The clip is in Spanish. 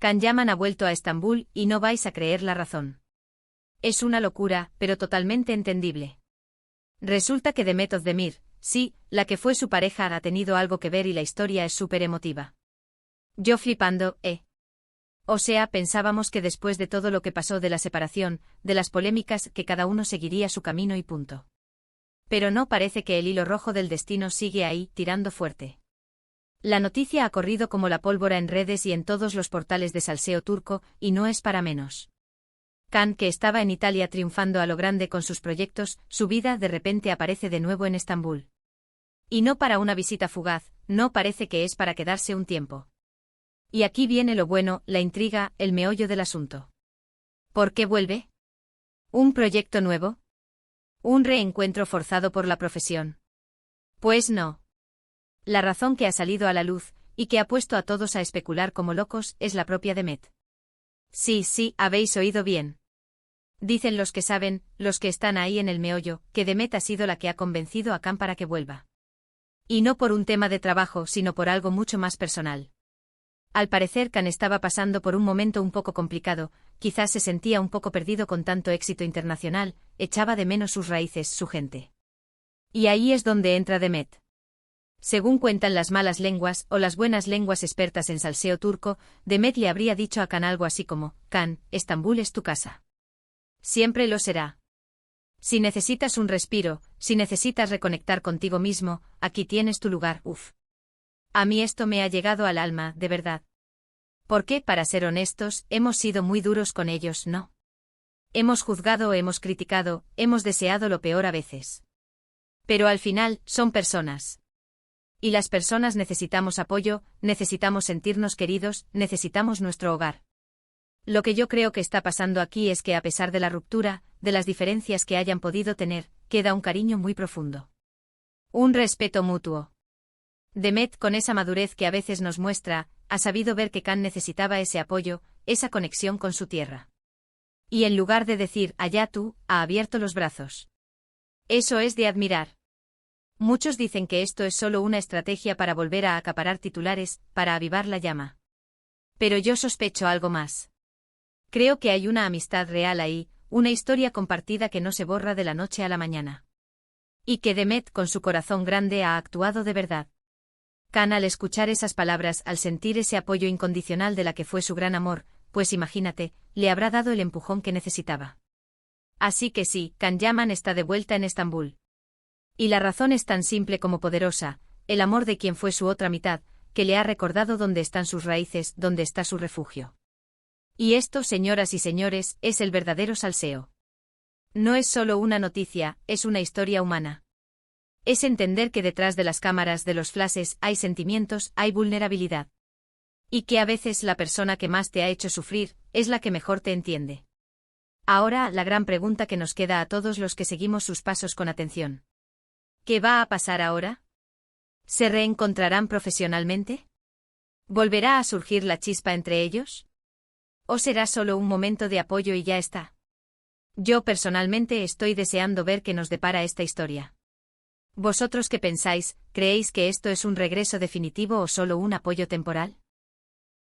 Can Yaman ha vuelto a Estambul y no vais a creer la razón. Es una locura, pero totalmente entendible. Resulta que Demet Özdemir, sí, la que fue su pareja, ha tenido algo que ver y la historia es súper emotiva. Yo flipando, O sea, pensábamos que después de todo lo que pasó de la separación, de las polémicas, que cada uno seguiría su camino y punto. Pero no, parece que el hilo rojo del destino sigue ahí, tirando fuerte. La noticia ha corrido como la pólvora en redes y en todos los portales de salseo turco, y no es para menos. Can, que estaba en Italia triunfando a lo grande con sus proyectos, su vida de repente aparece de nuevo en Estambul. Y no para una visita fugaz, no, parece que es para quedarse un tiempo. Y aquí viene lo bueno, la intriga, el meollo del asunto. ¿Por qué vuelve? ¿Un proyecto nuevo? ¿Un reencuentro forzado por la profesión? Pues no. La razón que ha salido a la luz, y que ha puesto a todos a especular como locos, es la propia Demet. Sí, habéis oído bien. Dicen los que saben, los que están ahí en el meollo, que Demet ha sido la que ha convencido a Can para que vuelva. Y no por un tema de trabajo, sino por algo mucho más personal. Al parecer Can estaba pasando por un momento un poco complicado, quizás se sentía un poco perdido con tanto éxito internacional, echaba de menos sus raíces, su gente. Y ahí es donde entra Demet. Según cuentan las malas lenguas o las buenas lenguas expertas en salseo turco, Demet le habría dicho a Can algo así como: Can, Estambul es tu casa. Siempre lo será. Si necesitas un respiro, si necesitas reconectar contigo mismo, aquí tienes tu lugar, A mí esto me ha llegado al alma, de verdad. Porque, para ser honestos, hemos sido muy duros con ellos, ¿no? Hemos juzgado, hemos criticado, hemos deseado lo peor a veces. Pero al final, son personas. Y las personas necesitamos apoyo, necesitamos sentirnos queridos, necesitamos nuestro hogar. Lo que yo creo que está pasando aquí es que a pesar de la ruptura, de las diferencias que hayan podido tener, queda un cariño muy profundo. Un respeto mutuo. Demet, con esa madurez que a veces nos muestra, ha sabido ver que Can necesitaba ese apoyo, esa conexión con su tierra. Y en lugar de decir, allá tú, ha abierto los brazos. Eso es de admirar. Muchos dicen que esto es solo una estrategia para volver a acaparar titulares, para avivar la llama. Pero yo sospecho algo más. Creo que hay una amistad real ahí, una historia compartida que no se borra de la noche a la mañana. Y que Demet, con su corazón grande, ha actuado de verdad. Can, al escuchar esas palabras, al sentir ese apoyo incondicional de la que fue su gran amor, pues imagínate, le habrá dado el empujón que necesitaba. Así que sí, Can Yaman está de vuelta en Estambul. Y la razón es tan simple como poderosa, el amor de quien fue su otra mitad, que le ha recordado dónde están sus raíces, dónde está su refugio. Y esto, señoras y señores, es el verdadero salseo. No es solo una noticia, es una historia humana. Es entender que detrás de las cámaras, de los flashes, hay sentimientos, hay vulnerabilidad. Y que a veces la persona que más te ha hecho sufrir, es la que mejor te entiende. Ahora, la gran pregunta que nos queda a todos los que seguimos sus pasos con atención. ¿Qué va a pasar ahora? ¿Se reencontrarán profesionalmente? ¿Volverá a surgir la chispa entre ellos? ¿O será solo un momento de apoyo y ya está? Yo personalmente estoy deseando ver qué nos depara esta historia. ¿Vosotros qué pensáis? ¿Creéis que esto es un regreso definitivo o solo un apoyo temporal?